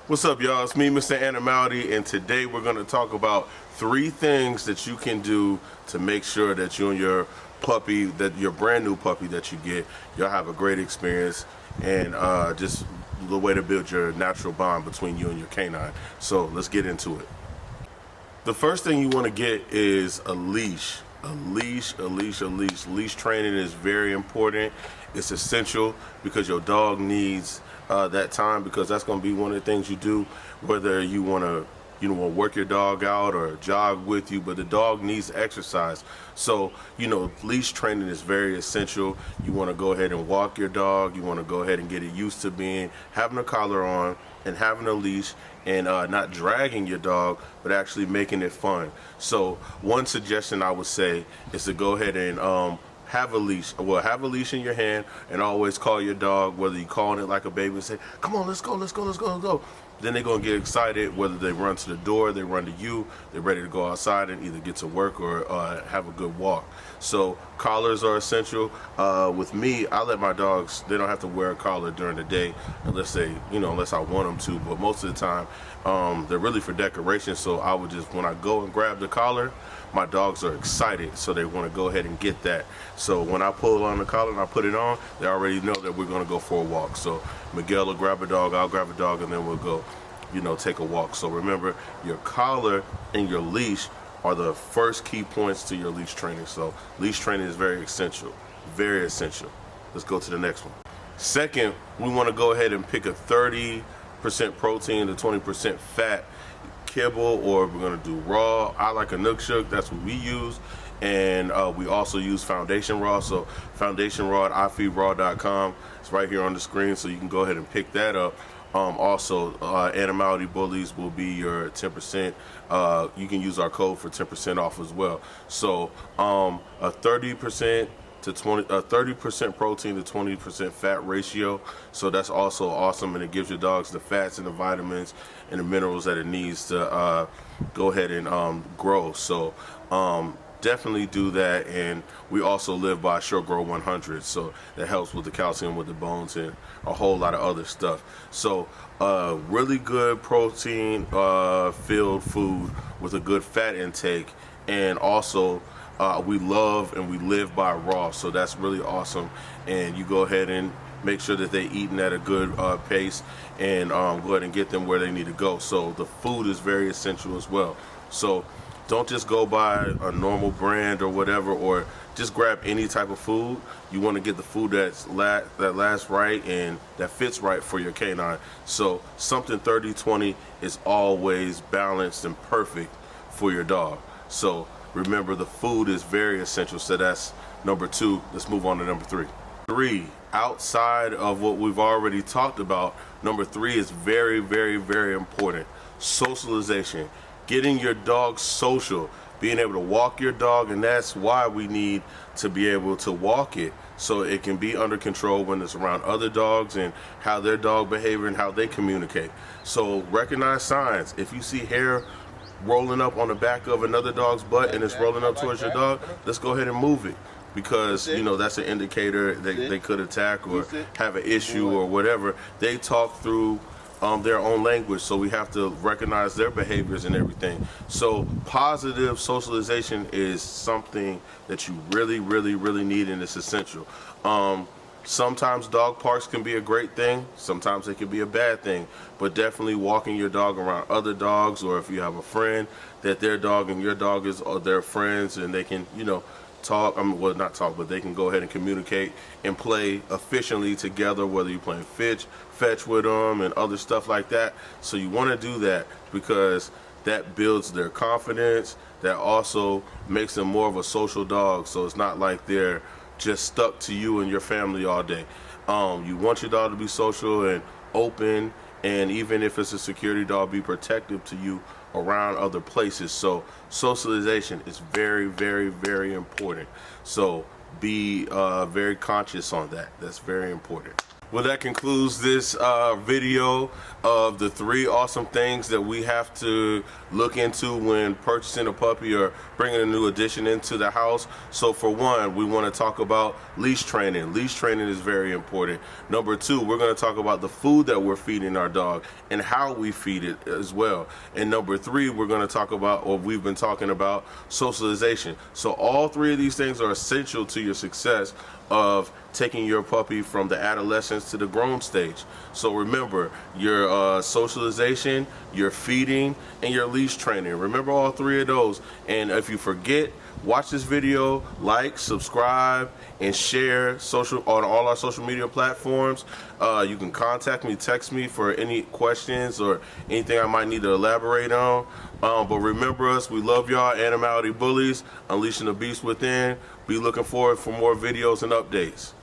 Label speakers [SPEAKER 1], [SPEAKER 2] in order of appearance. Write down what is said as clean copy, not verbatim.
[SPEAKER 1] What's up, y'all? It's me, Mr. Animality, and today we're going to talk about 3 things that you can do to make sure that you and your puppy, that your brand new puppy that you get, you'll have a great experience and just the way to build your natural bond between you and your canine. So let's get into it. The first thing you want to get is a leash. A leash. Leash training is very important. It's essential because your dog needs that time, because that's going to be one of the things you do, whether you want to work your dog out or jog with you, but the dog needs exercise. So, leash training is very essential. You want to go ahead and walk your dog. You want to go ahead and get it used to having a collar on and having a leash, and not dragging your dog, but actually making it fun. So one suggestion I would say is to go ahead and have a leash. Well, have a leash in your hand and always call your dog, whether you're calling it like a baby and say, come on, let's go. Then they're going to get excited, whether they run to the door, they run to you, they're ready to go outside and either get to work or have a good walk. So collars are essential. With me, I let my dogs, they don't have to wear a collar during the day unless I want them to, but most of the time they're really for decoration. So I would just, when I go and grab the collar, my dogs are excited, so they want to go ahead and get that. So when I pull on the collar and I put it on, they already know that we're going to go for a walk. So Miguel will grab a dog, I'll grab a dog, and then we'll go, take a walk. So remember, your collar and your leash are the first key points to your leash training. So leash training is very essential, very essential. Let's go to the next one. Second, we want to go ahead and pick a 30% protein to 20% fat kibble, or we're going to do raw. I like a Nook Shook, that's what we use. And we also use Foundation Raw. So Foundation Raw at ifeedraw.com. It's right here on the screen, so you can go ahead and pick that up. Also, Animality Bullies will be your 10%. You can use our code for 10% off as well. So a 30% protein to 20% fat ratio. So that's also awesome, and it gives your dogs the fats and the vitamins and the minerals that it needs to go ahead and grow. So definitely do that. And we also live by Sure Grow 100, so that helps with the calcium with the bones and a whole lot of other stuff. So really good protein filled food with a good fat intake, and also we love and we live by raw, so that's really awesome. And you go ahead and make sure that they're eating at a good pace, and go ahead and get them where they need to go. So the food is very essential as well. So don't just go buy a normal brand or whatever, or just grab any type of food. You want to get the food that lasts right and that fits right for your canine. So something 30-20 is always balanced and perfect for your dog. So remember, the food is very essential. So that's number 2. Let's move on to number 3. 3, outside of what we've already talked about, number 3 is very, very, very important. Socialization. Getting your dog social, being able to walk your dog, and that's why we need to be able to walk it so it can be under control when it's around other dogs and how their dog behavior and how they communicate. So recognize signs. If you see hair rolling up on the back of another dog's butt and it's rolling up towards your dog, let's go ahead and move it, because that's an indicator they could attack or have an issue or whatever. They talk through their own language, so we have to recognize their behaviors and everything. So positive socialization is something that you really, really, really need, and it's essential. Sometimes dog parks can be a great thing, sometimes it can be a bad thing, but definitely walking your dog around other dogs, or if you have a friend that their dog and your dog are their friends, and they can talk, not talk, but they can go ahead and communicate and play efficiently together, whether you're playing fetch with them and other stuff like that. So you want to do that, because that builds their confidence. That also makes them more of a social dog, so it's not like they're just stuck to you and your family all day. You want your dog to be social and open, and even if it's a security dog, be protective to you around other places. So socialization is very, very, very important. So be very conscious on that. That's very important. Well, that concludes this video of the 3 awesome things that we have to look into when purchasing a puppy or bringing a new addition into the house. So for one, we want to talk about leash training. Leash training is very important. Number 2, we're going to talk about the food that we're feeding our dog and how we feed it as well. And number 3, we're going to talk about, or we've been talking about, socialization. So all 3 of these things are essential to your success of taking your puppy from the adolescence to the grown stage. So remember, your socialization, your feeding, and your leash training. Remember all 3 of those. And if you forget, watch this video, like, subscribe, and share on all our social media platforms. You can contact me, text me for any questions or anything I might need to elaborate on. But remember us, we love y'all, Animality Bullies, unleashing the beast within. Be looking forward for more videos and updates.